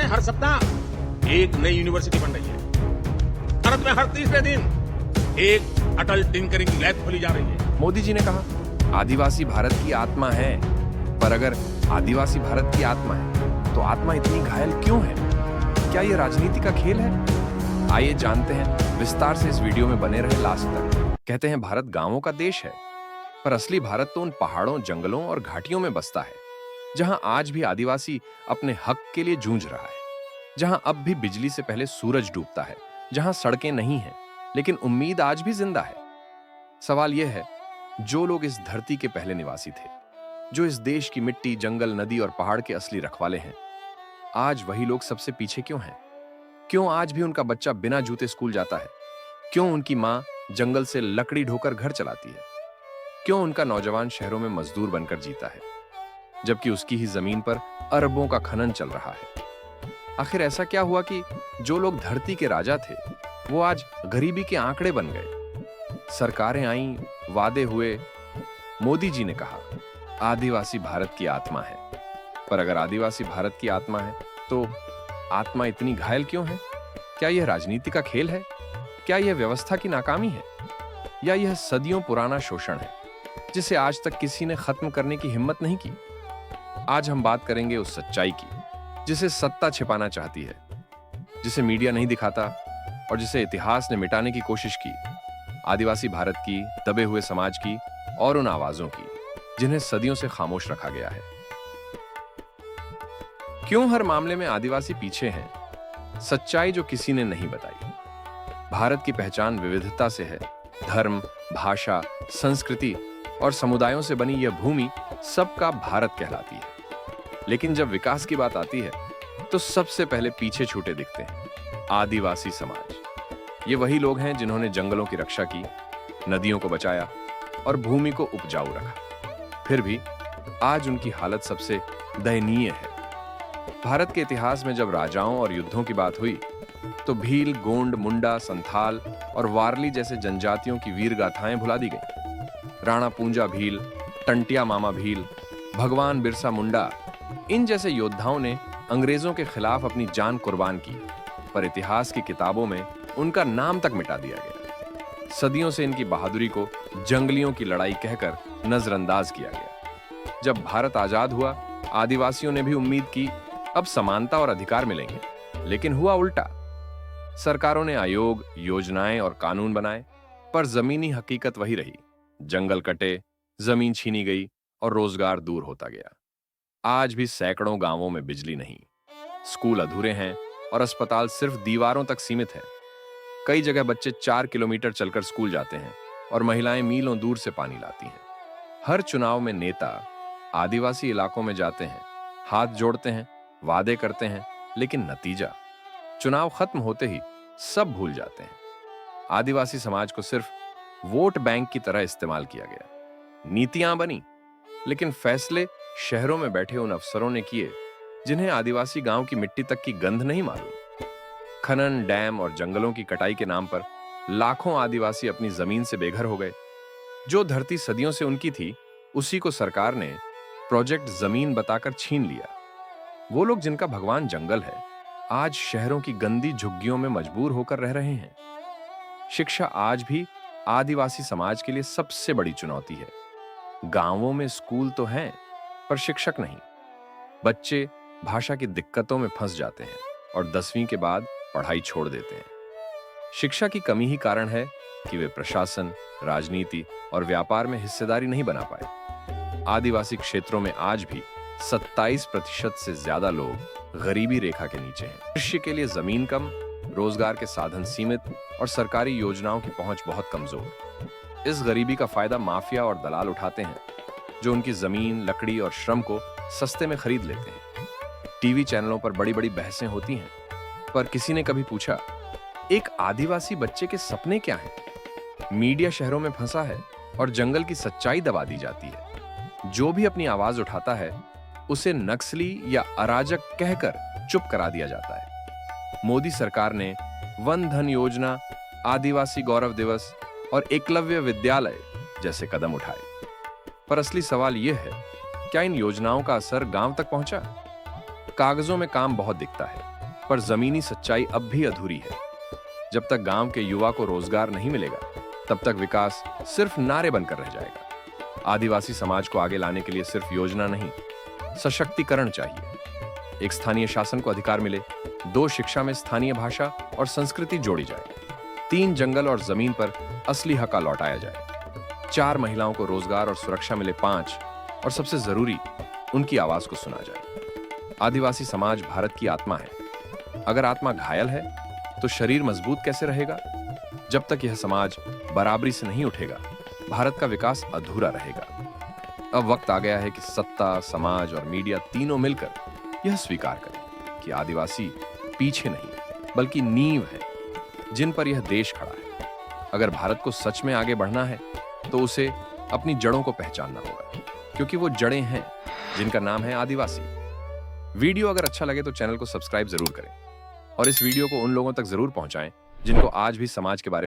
हर सप्ताह एक नई यूनिवर्सिटी बन रही है। भारत में हर तीसरे दिन एक अटल टिंकरिंग लैब खोली जा रही है। मोदी जी ने कहा आदिवासी भारत की आत्मा है, पर अगर आदिवासी भारत की आत्मा है तो आत्मा इतनी घायल क्यों है? क्या ये राजनीति का खेल है? आइए जानते हैं विस्तार से इस वीडियो में बने रहे लास्ट तक। कहते हैं भारत गांवों का देश है, पर असली भारत तो उन पहाड़ों, जंगलों और घाटियों में बसता है जहां आज भी आदिवासी अपने हक के लिए जूझ रहा है, जहां अब भी बिजली से पहले सूरज डूबता है, जहां सड़कें नहीं हैं लेकिन उम्मीद आज भी जिंदा है। सवाल यह है, जो लोग इस धरती के पहले निवासी थे, जो इस देश की मिट्टी, जंगल, नदी और पहाड़ के असली रखवाले हैं, आज वही लोग सबसे पीछे क्यों हैं? क्यों आज भी उनका बच्चा बिना जूते स्कूल जाता है? क्यों उनकी मां जंगल से लकड़ी ढोकर घर चलाती है? क्यों उनका नौजवान शहरों में मजदूर बनकर जीता है, जबकि उसकी ही जमीन पर अरबों का खनन चल रहा है? आखिर ऐसा क्या हुआ कि जो लोग धरती के राजा थे, वो आज गरीबी के आंकड़े बन गए? सरकारें आईं, वादे हुए, मोदी जी ने कहा आदिवासी भारत की आत्मा है। पर अगर आदिवासी भारत की आत्मा है तो आत्मा इतनी घायल क्यों है? क्या यह राजनीति का खेल है? क्या यह व्यवस्था की नाकामी है? या यह सदियों पुराना शोषण है जिसे आज तक किसी ने खत्म करने की हिम्मत नहीं की? आज हम बात करेंगे उस सच्चाई की जिसे सत्ता छिपाना चाहती है, जिसे मीडिया नहीं दिखाता और जिसे इतिहास ने मिटाने की कोशिश की। आदिवासी भारत की, दबे हुए समाज की और उन आवाजों की जिन्हें सदियों से खामोश रखा गया है। क्यों हर मामले में आदिवासी पीछे हैं? सच्चाई जो किसी ने नहीं बताई। भारत की पहचान विविधता से है। धर्म, भाषा, संस्कृति और समुदायों से बनी यह भूमि सबका भारत कहलाती है। लेकिन जब विकास की बात आती है तो सबसे पहले पीछे छूटे दिखते हैं आदिवासी समाज। ये वही लोग हैं जिन्होंने जंगलों की रक्षा की, नदियों को बचाया और भूमि को उपजाऊ रखा। फिर भी आज उनकी हालत सबसे दयनीय है। भारत के इतिहास में जब राजाओं और युद्धों की बात हुई तो भील, गोंड, मुंडा, संथाल और वारली जैसे जनजातियों की वीर गाथाएं भुला दी गईं। राणा पूंजा भील, टंटिया मामा भील, भगवान बिरसा मुंडा, इन जैसे योद्धाओं ने अंग्रेजों के खिलाफ अपनी जान कुर्बान की, पर इतिहास की किताबों में उनका नाम तक मिटा दिया गया। सदियों से इनकी बहादुरी को जंगलियों की लड़ाई कहकर नजरअंदाज किया गया। जब भारत आजाद हुआ, आदिवासियों ने भी उम्मीद की अब समानता और अधिकार मिलेंगे, लेकिन हुआ उल्टा। सरकारों ने आयोग, योजनाएं और कानून बनाए, पर जमीनी हकीकत वही रही। जंगल कटे, जमीन छीनी गई और रोजगार दूर होता गया। आज भी सैकड़ों गांवों में बिजली नहीं, स्कूल अधूरे हैं और अस्पताल सिर्फ दीवारों तक सीमित है। कई जगह बच्चे 4 किलोमीटर चलकर स्कूल जाते हैं और महिलाएं मीलों दूर से पानी लाती हैं। हर चुनाव में नेता आदिवासी इलाकों में जाते हैं, हाथ जोड़ते हैं, वादे करते हैं, लेकिन नतीजा, चुनाव खत्म होते ही सब भूल जाते हैं। आदिवासी समाज को सिर्फ वोट बैंक की तरह इस्तेमाल किया गया। नीतियां बनी, लेकिन फैसले शहरों में बैठे उन अफसरों ने किए जिन्हें आदिवासी गांव की मिट्टी तक की गंध नहीं मालूम। खनन, डैम और जंगलों की कटाई के नाम पर लाखों आदिवासी अपनी जमीन से बेघर हो गए। जो धरती सदियों से उनकी थी, उसी को सरकार ने प्रोजेक्ट जमीन बताकर छीन लिया। वो लोग जिनका भगवान जंगल है, आज शहरों की गंदी झुग्गियों में मजबूर होकर रह रहे हैं। शिक्षा आज भी आदिवासी समाज के लिए सबसे बड़ी चुनौती है। गांवों में स्कूल तो हैं, पर शिक्षक नहीं। बच्चे भाषा की दिक्कतों में फंस जाते हैं और 10वीं के बाद पढ़ाई छोड़ देते हैं। शिक्षा की कमी ही कारण है कि वे प्रशासन, राजनीति और व्यापार में हिस्सेदारी नहीं बना पाए। आदिवासी क्षेत्रों में आज भी 27% से ज्यादा लोग गरीबी रेखा के नीचे हैं। कृषि के लिए जमीन कम, रोजगार के साधन सीमित और सरकारी योजनाओं की पहुंच बहुत कमजोर। इस गरीबी का फायदा माफिया और दलाल उठाते हैं, जो उनकी जमीन, लकड़ी और श्रम को सस्ते में खरीद लेते हैं। टीवी चैनलों पर बड़ी बड़ी बहसें होती हैं, पर किसी ने कभी पूछा एक आदिवासी बच्चे के सपने क्या हैं? मीडिया शहरों में फंसा है और जंगल की सच्चाई दबा दी जाती है। जो भी अपनी आवाज उठाता है उसे नक्सली या अराजक कहकर चुप करा दिया जाता है। मोदी सरकार ने वन धन योजना, आदिवासी गौरव दिवस और एकलव्य विद्यालय जैसे कदम उठाए, पर असली सवाल यह है, क्या इन योजनाओं का असर गांव तक पहुंचा? कागजों में काम बहुत दिखता है, पर जमीनी सच्चाई अब भी अधूरी है। जब तक गांव के युवा को रोजगार नहीं मिलेगा, तब तक विकास सिर्फ नारे बनकर रह जाएगा। आदिवासी समाज को आगे लाने के लिए सिर्फ योजना नहीं, सशक्तिकरण चाहिए। एक स्थानीय शासन को अधिकार मिले, 2 शिक्षा में स्थानीय भाषा और संस्कृति जोड़ी जाए, 3 जंगल और जमीन पर असली हका लौटाया जाए, 4 महिलाओं को रोजगार और सुरक्षा मिले, 5 और सबसे जरूरी, उनकी आवाज को सुना जाए। आदिवासी समाज भारत की आत्मा है। अगर आत्मा घायल है तो शरीर मजबूत कैसे रहेगा? जब तक यह समाज बराबरी से नहीं उठेगा, भारत का विकास अधूरा रहेगा। अब वक्त आ गया है कि सत्ता, समाज और मीडिया तीनों मिलकर यह स्वीकार करें कि आदिवासी पीछे नहीं बल्कि नींव है, जिन पर यह देश खड़ा है। अगर भारत को सच में आगे बढ़ना है तो उसे अपनी जड़ों को पहचानना होगा, क्योंकि वो जड़ें हैं जिनका नाम है आदिवासी। वीडियो अगर अच्छा लगे तो चैनल को सब्सक्राइब जरूर करें और इस वीडियो को उन लोगों तक जरूर पहुंचाएं जिनको आज भी समाज के बारे